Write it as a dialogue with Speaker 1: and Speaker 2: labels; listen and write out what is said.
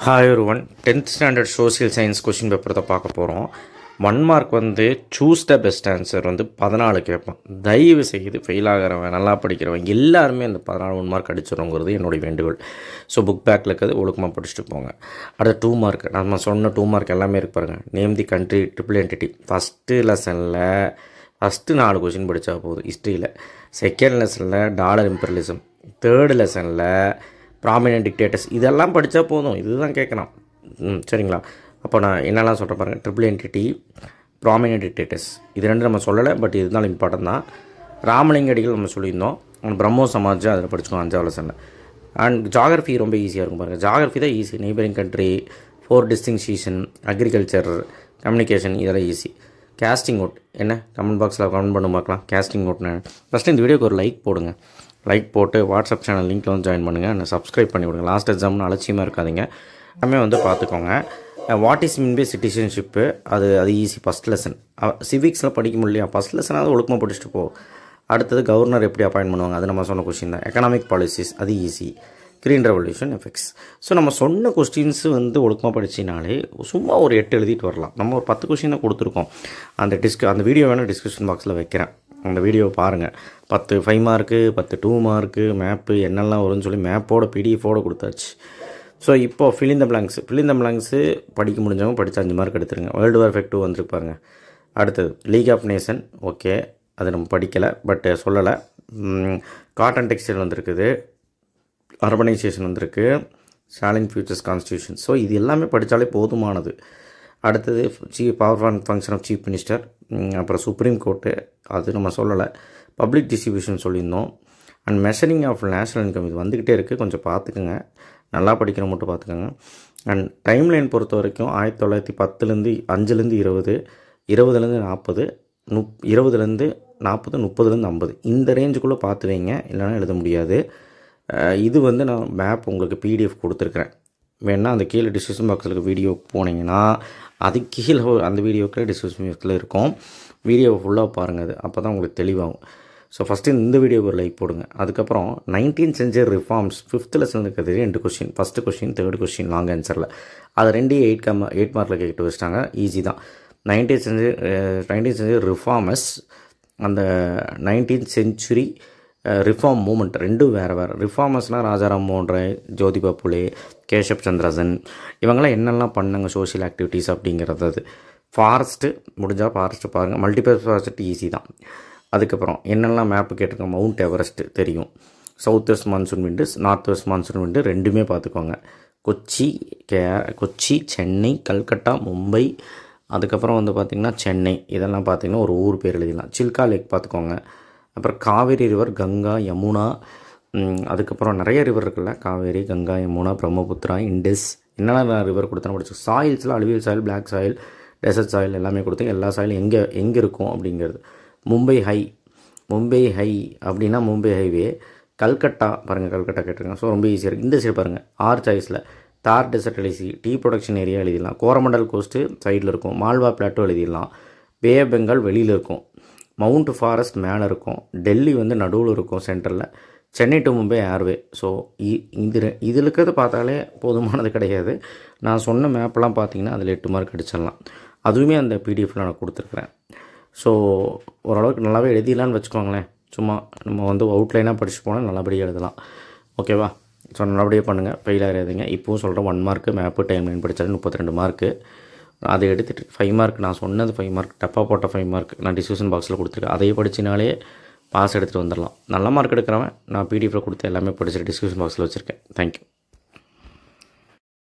Speaker 1: Hi ஒருவன் 10th standard social science question paper தான் பார்க்க போகிறோம். 1 மார்க் வந்து சூஸ் த பெஸ்ட் ஆன்சர் வந்து 14 கேட்பான். தயவு செய்து ஃபெயில் ஆகிறவன் நல்லா படிக்கிறவன் எல்லாருமே அந்த 14 1 மார்க் அடிச்சிடுங்கிறது என்னுடைய வேண்டுகோள். ஸோ புக் பேக்கில் இருக்கிறது ஒழுக்கமாக படிச்சுட்டு போங்க. அடுத்த 2 மார்க் நம்ம சொன்ன 2 மார்க் எல்லாமே இருக்கு பாருங்கள். Name the country triple entity. First லெசனில் ஃபஸ்ட்டு 4 கொஷின் படித்தா போதும் ஹிஸ்ட்ரியில். செகண்ட் லெசனில் டாலர் இம்பீரியலிசம். தேர்டு லெசனில் ப்ராமினன்ட் டிக்டேட்டர்ஸ். இதெல்லாம் படித்தா போதும். இதுதான் கேட்கலாம். சரிங்களா? அப்போ நான் என்னெல்லாம் சொல்கிறேன் பாருங்கள். ட்ரிபிள் என்டிட்டி, ப்ராமினன்ட் டிக்டேட்டர்ஸ், இது ரெண்டு நம்ம சொல்லலை, பட் இதுதான் இம்பார்ட்டன் தான். ராமலிங்க அடிகள் நம்ம சொல்லியிருந்தோம். பிரம்மோ சமாஜ் அதில் படிச்சுக்கோம் 5வது லெசனில். அண்ட் ஜாகிரஃபி ரொம்ப ஈஸியாக இருக்கும் பாருங்கள். ஜாகிரஃபி தான் easy. Neighbouring country, 4 distinction, agriculture, communication, இதெல்லாம் ஈஸி. கேஸ்டிங் அவுட் என்ன கமெண்ட் பாக்ஸில் கமெண்ட் பண்ண பார்க்கலாம். கேஸ்டிங் அவுட்னு ஃபஸ்ட்டு இந்த வீடியோக்கு ஒரு லைக் போடுங்க. லைக் போட்டு வாட்ஸ்அப் சேனல் லிங்க்கில் வந்து ஜாயின் பண்ணுங்கள். என்ன சப்ஸ்கிரைப் பண்ணி விடுங்க. லாஸ்ட் எக்ஸாம்னு அலட்சியமாக இருக்காதிங்க. எல்லாமே வந்து பார்த்துக்கோங்க. What is mean by citizenship, அது ஈஸி. ஃபஸ்ட் லெசன் சிவிக்ஸில் படிக்க முடியலையா, ஃபஸ்ட் லெசனாவது ஒழுக்கமாக படிச்சுட்டு போ. அடுத்தது கவர்னர் எப்படி அப்பாயின்ட் பண்ணுவாங்க, அது நம்ம சொன்ன கொஸ்டின் தான். எக்கனாமிக் பாலிசிஸ், அது easy. Green revolution effects. So நம்ம சொன்ன கொஸ்டின்ஸ் வந்து ஒழுக்கமாக படிச்சினாலே சும்மா ஒரு 8 எழுதிட்டு வரலாம். நம்ம ஒரு 10 கொஸ்டின் தான் கொடுத்துருக்கோம். அந்த வீடியோ வேணால் டிஸ்கிரிப்ஷன் பாக்ஸில் வைக்கிறேன். அந்த வீடியோவை பாருங்கள். 10 5 மார்க்கு, 10 2 மார்க்கு, மேப்பு என்னெல்லாம் வரும்னு சொல்லி மேப்போட பிடிஎஃபோடு கொடுத்தாச்சு. ஸோ இப்போது ஃபில் இன் த பிளாங்க்ஸு படிக்க முடிஞ்சவங்க படித்து 5 மார்க் எடுத்துருங்க. World war effect 2 வந்துருப்பாருங்க. அடுத்தது லீக் ஆஃப் நேஷன். ஓகே, அது நம்ம படிக்கலை, பட் சொல்லலை. காட்டன் டெக்ஸ்டைல் வந்திருக்குது. அர்பனைசேஷன் வந்திருக்கு. Stalin features constitution. ஸோ இது எல்லாமே படித்தாலே போதுமானது. அடுத்தது power function of chief minister, அப்புறம் சுப்ரீம் கோர்ட்டு, அது நம்ம சொல்லலை. பப்ளிக் டிஸ்ட்ரிபியூஷன் சொல்லியிருந்தோம். And measuring of national income, இது வந்துக்கிட்டே இருக்குது. கொஞ்சம் பார்த்துக்குங்க. நல்லா படிக்கிற மட்டும் பார்த்துக்கோங்க. அண்ட் டைம் லைன் பொறுத்த வரைக்கும் 1910 5 20, 20 40, 20 40, 30 50, இந்த ரேஞ்சுக்குள்ளே பார்த்து வைங்க. இல்லைனா எழுத முடியாது. இது வந்து நான் மேப் உங்களுக்கு பிடிஎஃப் கொடுத்துருக்குறேன். வேணால் அந்த கீழே டிஸ்கிரிப்ஷன் பாக்ஸில் வீடியோ போனீங்கன்னா அது கீழே அந்த வீடியோக்குள்ளே டிஸ்கிரிப்ஷன் பாக்ஸில் இருக்கும். வீடியோவை ஃபுல்லாக பாருங்கள். அது அப்போ தான் உங்களுக்கு தெளிவாகும். ஸோ ஃபஸ்ட்டு இந்த வீடியோக்கு ஒரு லைக் போடுங்க. அதுக்கப்புறம் 19th century reforms 5th lesson இருக்கிறது 2 question. First question, third question long ஆன்சரில். அதை 2 8 மார்க்கில் கேட்டு வச்சிட்டாங்க. ஈஸி தான். 19th century ரிஃபார்மஸ், அந்த 19th century ரிஃபார்ம் மூமெண்ட் ரெண்டும் வேறு. ரிஃபார்மர்ஸ்னால் ராஜாராம் மோகன் ராய், ஜோதிபா புலே, கேஷப் சந்திரசன், இவங்களாம் என்னெல்லாம் பண்ணாங்க சோஷியல் ஆக்டிவிட்டீஸ் அப்படிங்கிறது. அது ஃபாரஸ்ட்டு முடிஞ்சால் ஃபாரஸ்ட்டு பாருங்கள். மல்டிபர்பஸ் ஃபாரஸ்ட் ஈஸி தான். அதுக்கப்புறம் என்னெல்லாம் மேப்பு கேட்டிருக்கோம். மவுண்ட் எவரெஸ்ட்டு தெரியும். சவுத் வெஸ்ட் மான்சூன் விண்டு, நார்த் வெஸ்ட் மான்சூன் விண்டு ரெண்டுமே பார்த்துக்கோங்க. கொச்சி, சென்னை, கல்கட்டா, மும்பை, அதுக்கப்புறம் வந்து பார்த்திங்கன்னா சென்னை, இதெல்லாம் பார்த்திங்கன்னா ஒரு ஊர் பேர் எழுதிடலாம். சில்கா லேக் பார்த்துக்கோங்க. அப்புறம் காவேரி ரிவர், கங்கா, யமுனா, அதுக்கப்புறம் நிறைய ரிவர் இருக்குல்ல. காவேரி, கங்கா, யமுனா, பிரம்மபுத்திரா, இண்டஸ், என்னென்ன ரிவர் கொடுத்தாலும் படிச்சு. சாயில்ஸில் alluvial soil, black soil, desert soil எல்லாமே கொடுத்து எல்லா சாயிலும் எங்கே இருக்கும் அப்படிங்கிறது. மும்பை ஹை அப்படின்னா மும்பை ஹைவே. கல்கட்டா பாருங்கள், கல்கட்டா கேட்டிருக்காங்க. ஸோ ரொம்ப ஈஸியாக இருக்குது. இந்த சைடு பாருங்கள். ஆர் சாய்ஸில் தார் டெசர்ட் எழுதி, டீ ப்ரொடக்ஷன் ஏரியா எழுதிடலாம். கோரமண்டல் கோஸ்ட்டு சைடில் இருக்கும். மால்வா பிளாட்டோ எழுதிடலாம். பே ஆஃப் பெங்கால் வெளியில் இருக்கும். மவுண்ட் ஃபாரஸ்ட் மேலே இருக்கும். டெல்லி வந்து நடுவில் இருக்கும் சென்டரில். Chennai to Mumbai airway. So இதில் இருக்கிறது பார்த்தாலே போதுமானது கிடையாது. நான் சொன்ன மேப்பெல்லாம் பார்த்தீங்கன்னா அதில் 8 மார்க் அடிச்சிடலாம். அதுவுமே அந்த பிடிஎஃப்பில் நான் கொடுத்துருக்குறேன். ஸோ ஓரளவுக்கு நல்லாவே எழுதிடலான்னு வச்சுக்கோங்களேன். சும்மா நம்ம வந்து அவுட்லைனாக படிச்சு போனால் நல்லபடியாக எழுதலாம். ஓகேவா? ஸோ நல்லபடியாக பண்ணுங்கள். ஃபெயில் ஆகிடாதீங்க. இப்போவும் சொல்கிறேன், 1 மார்க்கு மேப்பு டைம் லைன் படித்தாலும் 32 மார்க்கு. அதை எடுத்துகிட்டு 5 மார்க், நான் சொன்னது 5 மார்க், டப்பாக போட்ட 5 மார்க் நான் டிஸ்கிரிப்ஷன் பாக்ஸில் கொடுத்துருக்கேன். அதையே படிச்சினாலே பாஸ் எடுத்துகிட்டு வந்துடலாம். நல்ல மார்க் எடுக்கிறவன் நான் பிடிஎஃப்பில் கொடுத்து எல்லாமே படிச்சுட்டு டிஸ்கிரிப்ஷன் பாக்ஸில் வச்சுருக்கேன். தேங்க்யூ.